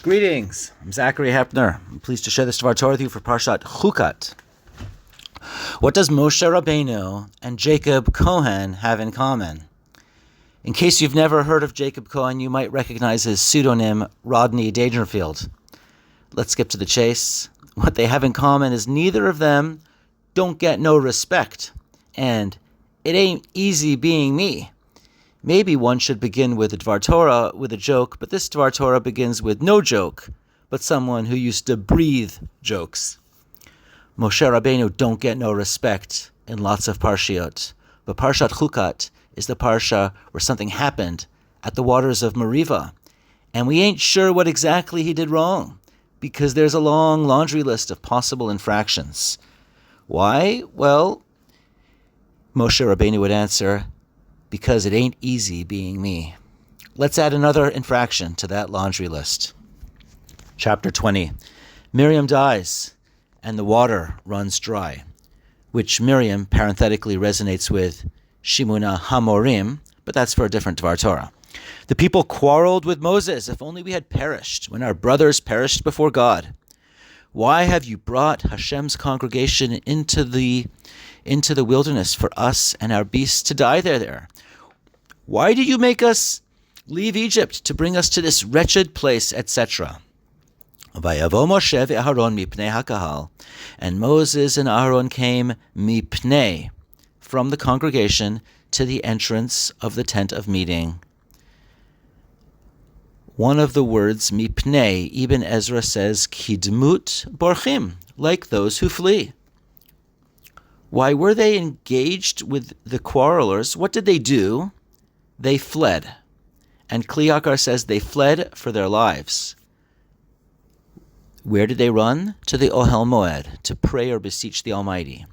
Greetings, I'm Zachary Hepner. I'm pleased to share this dvar torah with you for Parashat Chukat. What does Moshe Rabeinu and Jacob Cohen have in common? In case you've never heard of Jacob Cohen, you might recognize his pseudonym, Rodney Dangerfield. Let's skip to the chase. What they have in common is neither of them don't get no respect, and it ain't easy being me. Maybe one should begin with a dvar torah with a joke, but this dvar torah begins with no joke, but someone who used to breathe jokes. Moshe Rabeinu don't get no respect in lots of parashiot, but Parashat Chukat is the parasha where something happened at the waters of Merivah, and we ain't sure what exactly he did wrong, because there's a long laundry list of possible infractions. Why? Well, Moshe Rabeinu would answer, because it ain't easy being me. Let's add another infraction to that laundry list. Chapter 20. Miriam dies, and the water runs dry, which Miriam parenthetically resonates with Shimuna Hamorim, but that's for a different dvar Torah. The people quarreled with Moses, if only we had perished, when our brothers perished before God. Why have you brought Hashem's congregation into the wilderness for us and our beasts to die there? Why did you make us leave Egypt to bring us to this wretched place, etc.? Vayavo Moshe ve'Aharon mipnei hakahal, and Moses and Aaron came mipnei, from the congregation to the entrance of the tent of meeting. One of the words mipnei, Ibn Ezra says kidmut borchim, like those who flee. Why were they engaged with the quarrelers? What did they do? They fled. And Kliyakar says they fled for their lives. Where did they run? To the Ohel Moed, to pray or beseech the Almighty.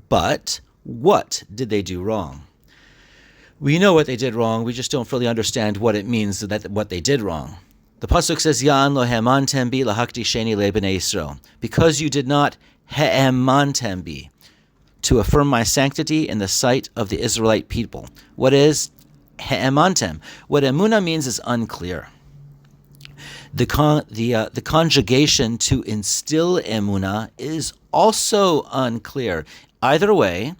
But what did they do wrong? We know what they did wrong, we just don't really understand what it means, that what they did wrong. The pasuk says, Yan lo hemantem bi lahakdisheni le bnei Yisrael, because you did not hemantem bi, to affirm my sanctity in the sight of the Israelite people. What is hemantem? What emunah means is unclear. The conjugation to instill emunah is also unclear. Either way,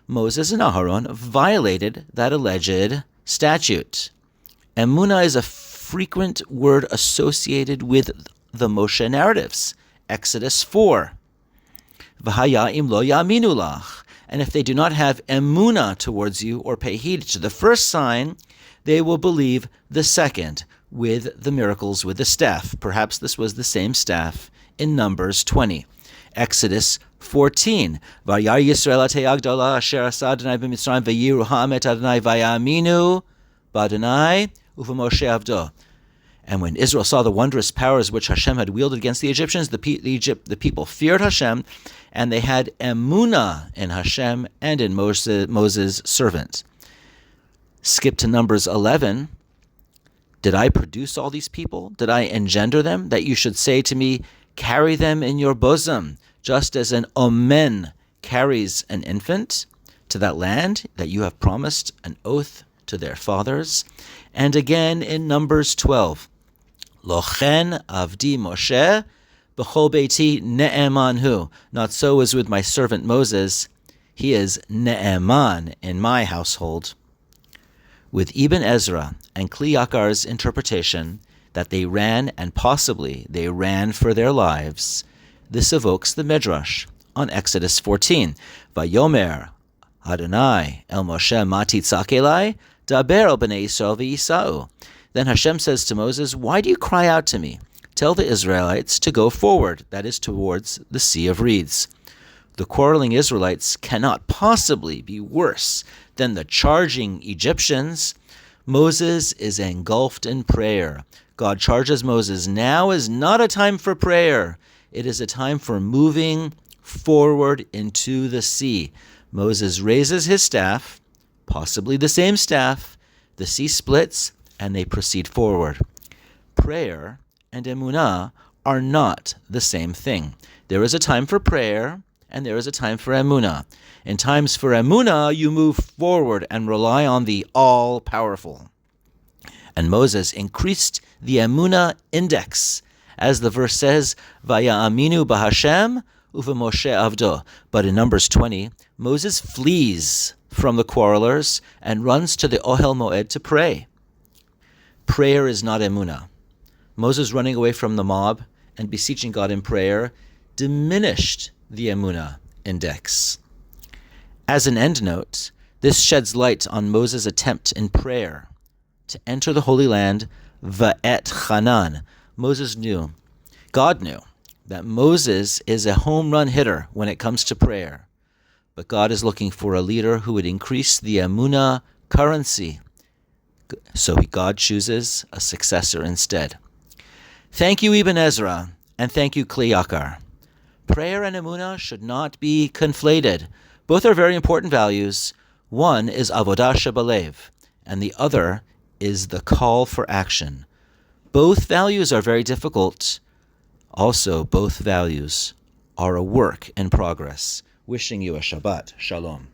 Moses and Aharon violated that alleged statute. Emunah is a frequent word associated with the Moshe narratives. Exodus 4. V'haya im lo ya'aminu lach. And if they do not have emunah towards you or pay heed to the first sign, they will believe the second with the miracles with the staff. Perhaps this was the same staff in Numbers 20. Exodus 14. Vayar Yisrael atei agdala asher asa Adonai b'Mitzrayim v'yiru ha'amet Adonai v'ya'aminu b'Adonai u'v'Moshe avdo. And when Israel saw the wondrous powers which Hashem had wielded against the Egyptians, the people feared Hashem, and they had emunah in Hashem and in Moses' servant. Skip to Numbers 11. Did I produce all these people? Did I engender them? That you should say to me, carry them in your bosom, just as an omen carries an infant to that land that you have promised an oath to their fathers. And again in Numbers 12. Lochen avdi Moshe b'chol beiti ne'eman hu. Not so is with my servant Moses. He is ne'eman in my household. With Ibn Ezra and Kliyakar's interpretation that they ran, and possibly they ran for their lives, this evokes the Midrash on Exodus 14. Vayomer Adonai el Moshe ma titzak elai daber el bnei Yisrael v'yisau. Then Hashem says to Moses, why do you cry out to me? Tell the Israelites to go forward, that is, towards the Sea of Reeds. The quarreling Israelites cannot possibly be worse than the charging Egyptians. Moses is engulfed in prayer. God charges Moses, now is not a time for prayer. It is a time for moving forward into the sea. Moses raises his staff, possibly the same staff. The sea splits, and they proceed forward. Prayer and emunah are not the same thing. There is a time for prayer, and there is a time for emunah. In times for emunah, you move forward and rely on the all-powerful. And Moses increased the emunah index. As the verse says, Vaya'aminu b'Hashem u'v'Moshe avdo. But in Numbers 20, Moses flees from the quarrelers and runs to the Ohel Moed to pray. Prayer is not emunah. Moses running away from the mob and beseeching God in prayer diminished the emunah index. As an endnote, this sheds light on Moses' attempt in prayer to enter the Holy Land, va'et Hanan. God knew that Moses is a home run hitter when it comes to prayer, but God is looking for a leader who would increase the emunah currency. So God chooses a successor instead. Thank you, Ibn Ezra, and thank you, Kli Yakar. Prayer and emunah should not be conflated. Both are very important values. One is avodah shebalev, and the other is the call for action. Both values are very difficult. Also, both values are a work in progress. Wishing you a Shabbat Shalom.